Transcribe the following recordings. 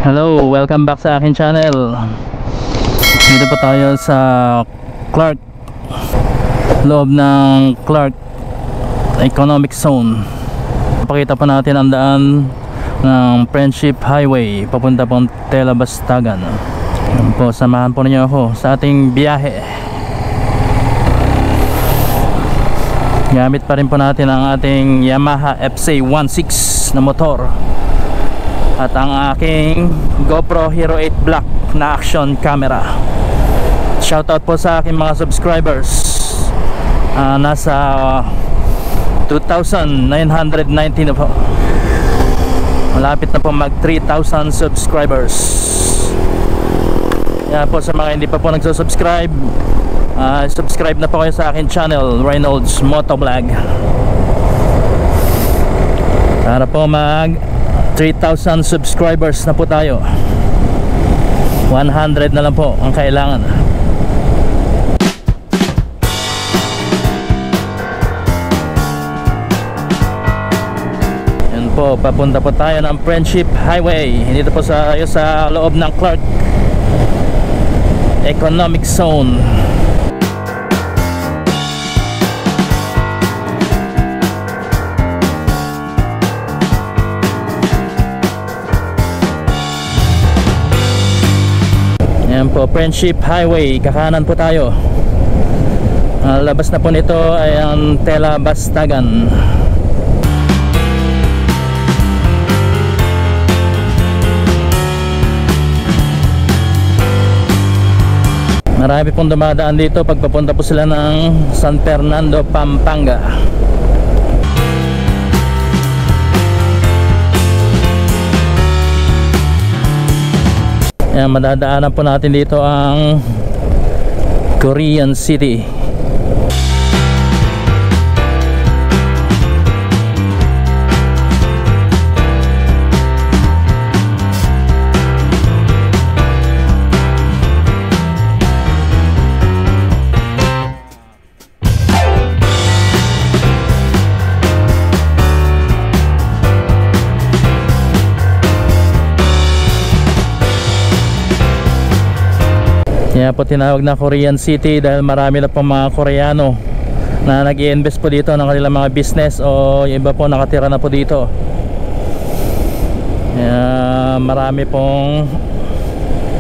Hello, welcome back sa akin channel. Dito po tayo sa Clark, loob ng Clark Economic Zone. Pakita po natin ang daan ng Friendship Highway papunta pong Tela-Bastagan. Yan po, samahan po niyo ako sa ating biyahe. Gamit pa rin po natin ang ating Yamaha FC16 na motor at ang aking GoPro Hero 8 Black na action camera. Shoutout po sa aking mga subscribers. Nasa 2,919 na po. Malapit na po mag 3,000 subscribers. Yan po, sa mga hindi pa po nagsusubscribe, subscribe na po kayo sa akin channel, Reynolds Motovlog, para po mag 3,000 subscribers na po tayo. 100 na lang po ang kailangan. Yan po, papunta po tayo ng Friendship Highway. Dito po sa loob ng Clark Economic Zone. Ayan po, Friendship Highway, kakanan po tayo. Labas na po nito ay ang Tela-Bastagan. Marami pong dumadaan dito pag papunta po sila ng San Fernando, Pampanga. Ayan, madadaanan po natin dito ang Korean City. Kaya po tinawag na Korean City dahil marami na pong mga Koreano na nag-i-invest po dito ng kanilang mga business, o yung iba po nakatira na po dito. Kaya marami pong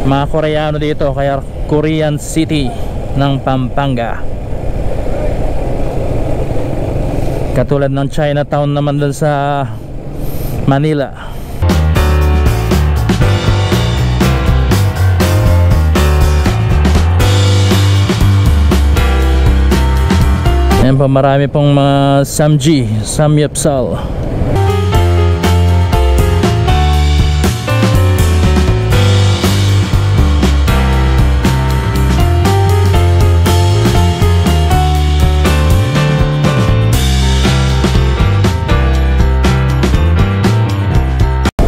mga Koreano dito, kaya Korean City ng Pampanga. Katulad ng Chinatown naman dun sa Manila. Ayan po, marami pong mga samyapsal.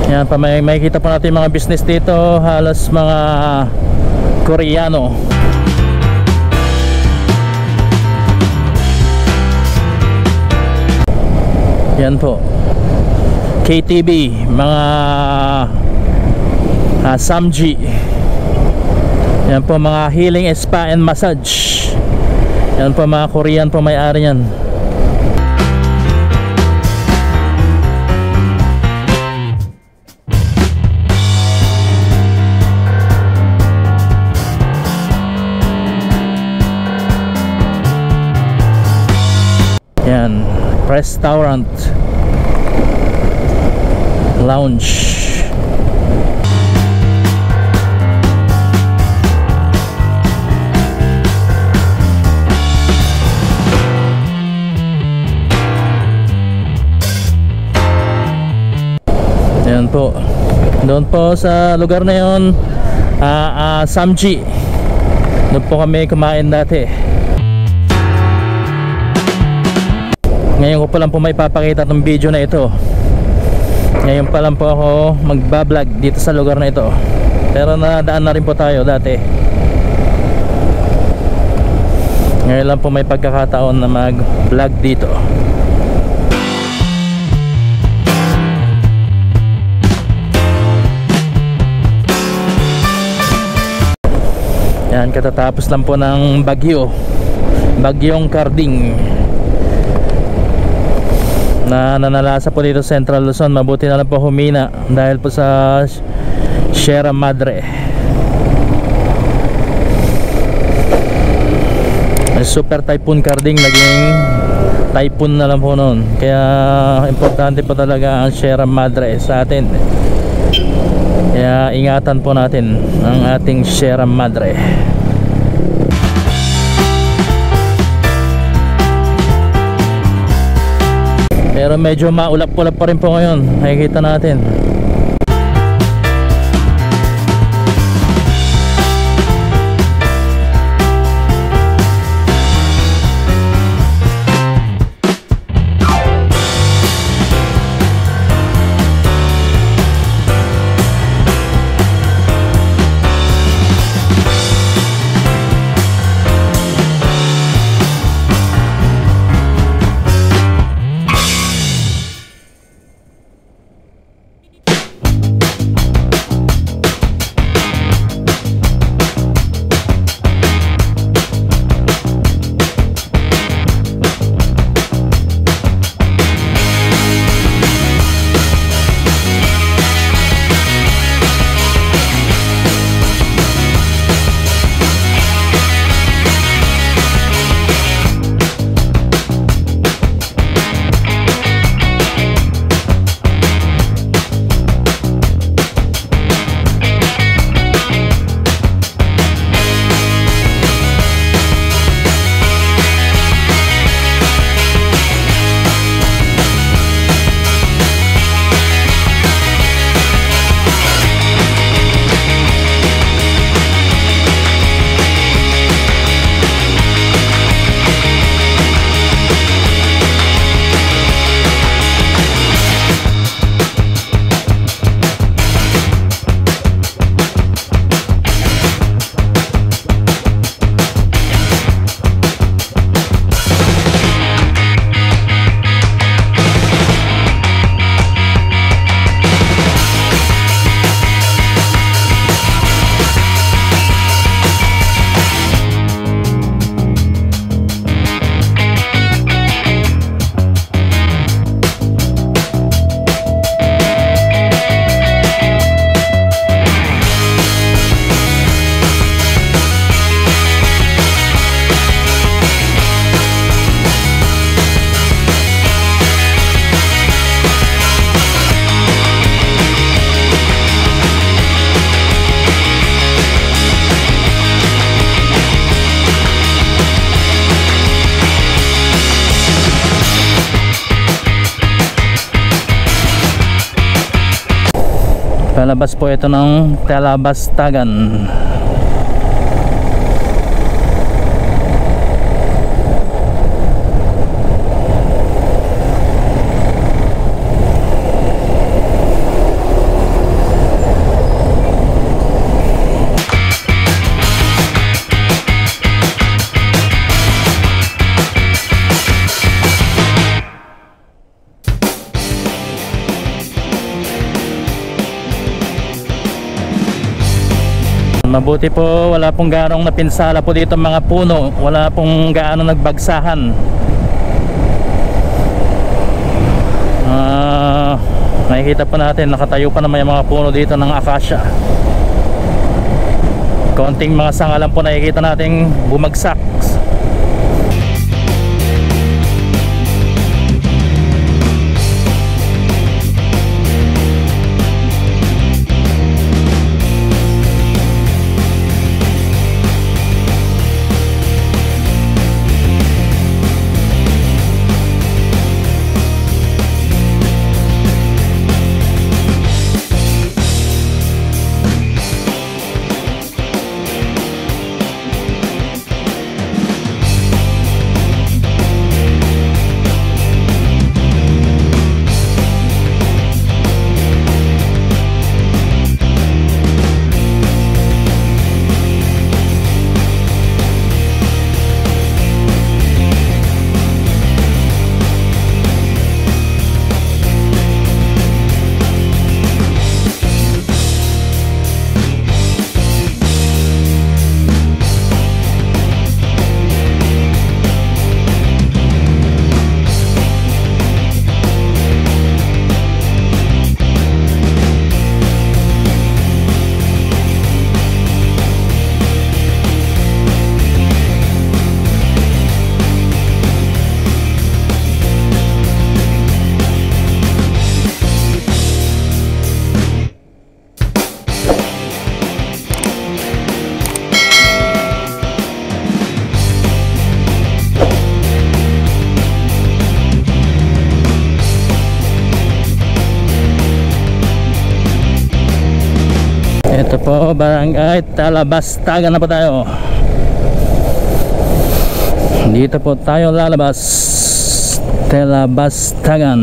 Ayan pa, may kita po natin mga business dito, halos mga Koreano. Yan po, KTV, mga Samji. Yan po, mga healing spa and massage. Yan po, mga Korean po may-ari yan. Yan, restaurant, lounge. Yan po, doon po sa lugar na yon, Samji, doon po kami kumain dati. Ngayon ko pa lang po may papakita ng video na ito. Ngayon pa lang po ako magbablog dito sa lugar na ito. Pero nadaan na rin po tayo dati. Ngayon lang po may pagkakataon na mag-vlog dito. Yan, katatapos lang po ng bagyong Karding na nanalasa po dito Central Luzon. Mabuti na lang po humina dahil po sa Sierra Madre. Super Typhoon Karding, naging typhoon na lang po noon. Kaya importante po talaga ang Sierra Madre sa atin. Kaya ingatan po natin ang ating Sierra Madre. Pero medyo maulap-ulap pa rin po ngayon, nakikita natin. Palabas po ito ng Talabastagan. Mabuti po wala pong gaanong napinsala po dito mga puno, wala pong gaano nagbagsahan. Nakikita po natin nakatayo pa naman yung mga puno dito ng akasya. Konting mga sanga lang po nakikita nating bumagsak. po, Barangay Talabastagan na po tayo. Dito po tayo lalabas. Talabastagan.